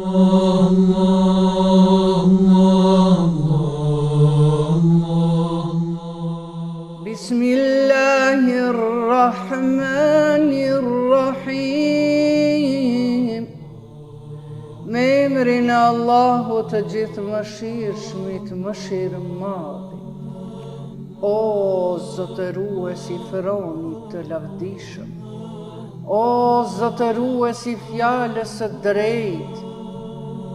Bismillahirrahmanirrahim. Me emrin e Allahut të gjithë mëshirshmit, mëshirëmadhi. O zotëruesi Fëronit të lavdishëm, o zotëruesi fjalës së drejtë,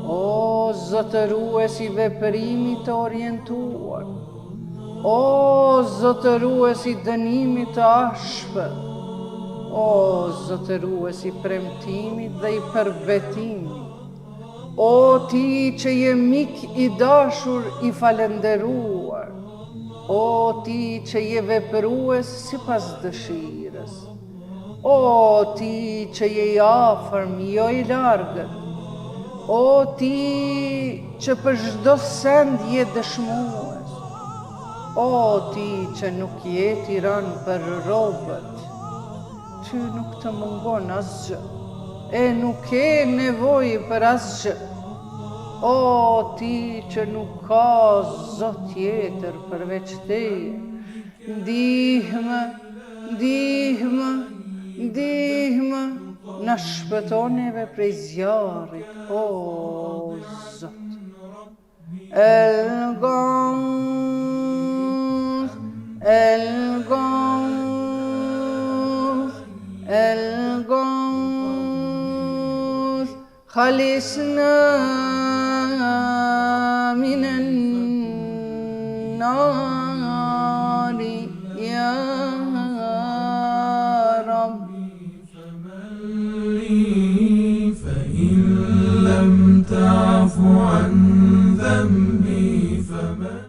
o zotëruesi veprimit të orientuar, o zotëruesi dënimit të ashpër, o zotëruesi premtimit dhe i përbetimit, o ti që je mik i dashur i falenderuar, o ti që je veprues sipas dëshirës, o ti që je i afërm jo i largët, o ti që për çdo send je dëshmues, o ti që nuk je tiran për robët, ty nuk të mungon asgjë, e nuk ke nevojë për asgjë, o ti që nuk ka zot tjetër përveç teje, ndihmë, ndihmë, ndihmë, na shpëtoneve prej zjarrit, o Zot. El-Gawth, El-Gawth, El-Gawth, khalisna minan nari ya Rabb. فإن لم تعف عن ذنب